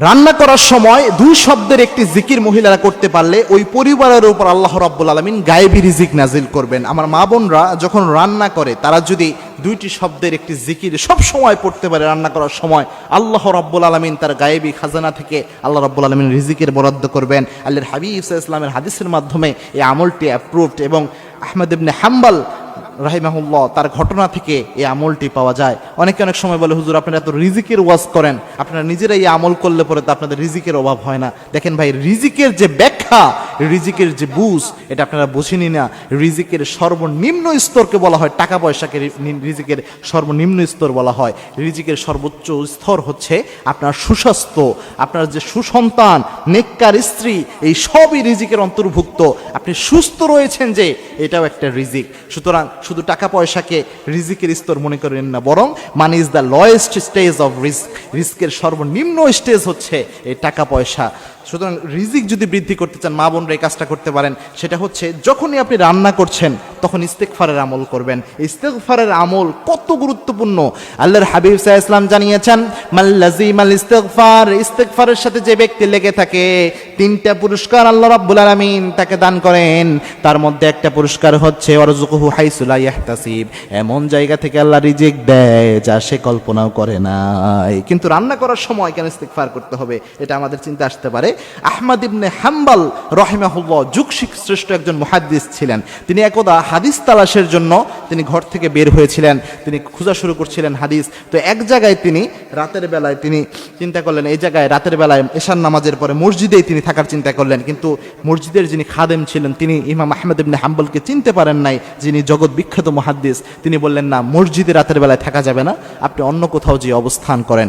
রান্না করার সময় দুই শব্দের একটি জিকির মহিলারা করতে পারলে ওই পরিবারের উপর আল্লাহ রাব্বুল আলামিন গায়েবী রিজিক নাজিল করবেন। আমার মা বোনরা যখন রান্না করে তারা যদি দুইটি শব্দের একটি জিকির সব সময় পড়তে পারে রান্না করার সময়, আল্লাহ রাব্বুল আলামিন তার গায়েবী খাজানা থেকে আল্লাহ রাব্বুল আলামিন রিজিকের বরাদ্দ করবেন। আল্লাহর হাবিব সাল্লাল্লাহু আলাইহি ওয়াসাল্লামের হাদিসের মাধ্যমে এই আমলটি অ্যাপ্রুভড এবং আহমদ ইবনে হাম্বল রাহিমাহুল্লাহ তার ঘটনা থেকে এই আমলটি পাওয়া যায়। অনেকে অনেক সময় বলে, হুজুর আপনারা এত রিজিকের ওয়াজ করেন, আপনারা নিজেরাই এই আমল করলে পরে তো আপনাদের রিজিকের অভাব হয় না। দেখেন ভাই, রিজিকের যে ব্যাখ্যা, রিজিকের যে বুঝ, এটা আপনারা বুঝেনি না। রিজিকের সর্বনিম্ন স্তরকে বলা হয় টাকা পয়সাকে রিজিকের সর্বনিম্ন স্তর বলা হয়। রিজিকের সর্বোচ্চ স্তর হচ্ছে আপনার সুস্বাস্থ্য, আপনার যে সুসন্তান, নেককার স্ত্রী, এই সবই রিজিকের অন্তর্ভুক্ত। আপনি সুস্থ রয়েছেন যে, এটাও একটা রিজিক। সুতরাং শুধু টাকা পয়সাকে রিজিকের স্তর মনে করেন না, বরং money is the lowest stage of risk. রিস্কের সর্বনিম্ন স্টেজ হচ্ছে এই টাকা পয়সা। সুতরাং রিজিক যদি বৃদ্ধি করতে চান, মা বোনরা এই কাজটা করতে পারেন। সেটা হচ্ছে যখনই আপনি রান্না করছেন তখন ইস্তেগফারের আমল করবেন। ইস্তেগফারের আমল কত গুরুত্বপূর্ণ আল্লাহর হাবিব সাল্লাল্লাহু আলাইহি ওয়াসাল্লাম জানিয়েছেন, মাল্লাজিমাল ইস্তেগফার, ইস্তেগফারের সাথে যে ব্যক্তি লেগে থাকে, তিনটা পুরস্কার আল্লাহ রাব্বুল আলামিন তাকে দান করেন। তার মধ্যে একটা পুরস্কার হচ্ছে ওয়ারযুকুহু হাইসু লা ইয়াহতাসিব, এমন জায়গা থেকে আল্লাহ রিজিক দেয় যা সে কল্পনাও করে নাই। কিন্তু রান্না করার সময় কেন ইস্তেগফার করতে হবে, এটা আমাদের চিন্তা আসতে পারে। আহমদ ইবনে হাম্বল রাহিমাহুল্লাহ যুগ শ্রেষ্ঠ একজন মুহাদ্দিস ছিলেন। তিনি একদা হাদিস তালাশের জন্য তিনি ঘর থেকে বের হয়েছিলেন, তিনি খোঁজা শুরু করছিলেন হাদিস। তো এক জায়গায় তিনি রাতের বেলায় তিনি চিন্তা করলেন, এই জায়গায় রাতের বেলায় এশার নামাজের পরে মসজিদেই তিনি থাকার চিন্তা করলেন। কিন্তু মসজিদের যিনি খাদেম ছিলেন, তিনি ইমাম আহমদ ইবনে হাম্বলকে চিনতে পারেন নাই, যিনি জগৎ বিখ্যাত মুহাদ্দিস। তিনি বললেন, না, মসজিদে রাতের বেলায় থাকা যাবে না, আপনি অন্য কোথাও যে অবস্থান করেন।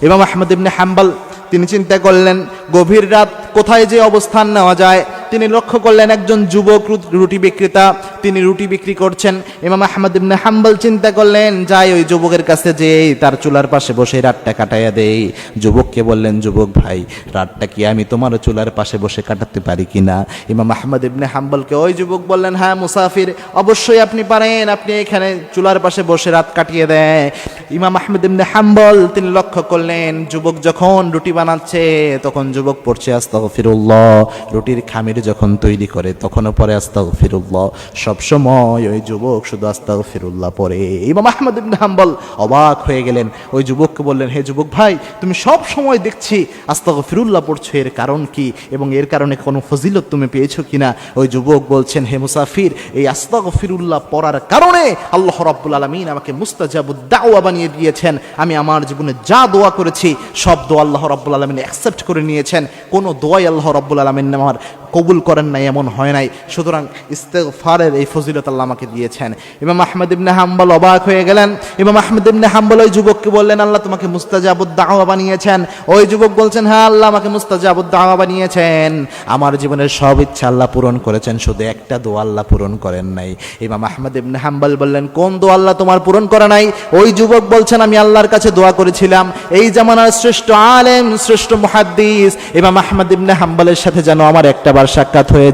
ইমাম আহমদ ইবনে হাম্বল তিনি চিন্তা করলেন, গভীর রাত কোথায় যে অবস্থান নেওয়া যায়। তিনি লক্ষ্য করলেন একজন যুবক রুটি বিক্রেতা, তিনি রুটি বিক্রি করছেন। ইমাম আহমদ ইবনে হাম্বল চিন্তা করলেন, যাই ওই যুবকের কাছে যে তার চুলার পাশে বসে রাতটা কাটাইয়া দেই। যুবককে বললেন, যুবক ভাই, রাতটা কি আমি তোমার চুলার পাশে বসে কাটাতে পারি কিনা? ইমাম আহমদ ইবনে হাম্বলকে ওই যুবক বললেন, হ্যাঁ মুসাফির, অবশ্যই আপনি পারেন, আপনি এখানে চুলার পাশে বসে রাত কাটিয়ে দেয়। ইমাম আহমদ ইবনে হাম্বল তিনি লক্ষ্য করলেন, যুবক যখন রুটি বানাচ্ছে তখন যুবক পড়ছে আস্তাগফিরুল্লাহ, রুটির খামির যখন তৈরি করে তখনও পরে আস্তাগফিরুল্লাহ। সবসময় ওই যুবক শুধু আস্তাগফিরুল্লাহ পড়ে। ইমাম আহমদ ইবনে হাম্বল অবাক হয়ে গেলেন। ওই যুবককে বললেন, হে যুবক ভাই, তুমি সব সময় দেখছি আস্তাগফিরুল্লাহ পড়ছো, এর কারণ কি এবং এর কারণে কোনো ফজিলত তুমি পেয়েছো কিনা? ওই যুবক বলছেন, হে মুসাফির, এই আস্তাগফিরুল্লাহ পড়ার কারণে আল্লাহ রাব্বুল আলামিন আমাকে মুস্তাজাবুদ দাওয়া বানিয়ে দিয়েছেন। আমি আমার জীবনে যা দোয়া করেছি সব দোয়া আল্লাহ রাব্বুল আলামিন অ্যাকসেপ্ট করে নিয়েছেন। কোনো দোয়াই আল্লাহ রাব্বুল আলামিন আমার কবুল করেন নাই, এমন হয় নাই। সুতরাং ইস্তেগফারের এই ফজিলত আল্লাহ আমাকে দিয়েছেন। ইমাম আহমদ ইবনে হাম্বল অবাক হয়ে গেলেন। ইমাম আহমদ ইবনে হাম্বল ওই যুবককে বললেন, আল্লাহ তোমাকে মুস্তাজাবুদ দাওয়া বানিয়েছেন। ওই যুবক বলছেন, হ্যাঁ, আল্লাহ আমাকে মুস্তাজাবুদ দাওয়া বানিয়েছেন। আমার জীবনের সব ইচ্ছা আল্লাহ পূরণ করেছেন, শুধু একটা দোয়া আল্লাহ পূরণ করেন নাই। ইমাম আহমদ ইবনে হাম্বল বললেন, কোন দোয়া আল্লাহ তোমার পূরণ করে নাই? ওই যুবক বলছেন, আমি আল্লাহর কাছে দোয়া করেছিলাম এই জামানার শ্রেষ্ঠ আলেম, শ্রেষ্ঠ মুহাদ্দিস ইমাম আহমদ ইবনে হাম্বলের সাথে যেন আমার একটাবার সাক্ষাৎ হয়ে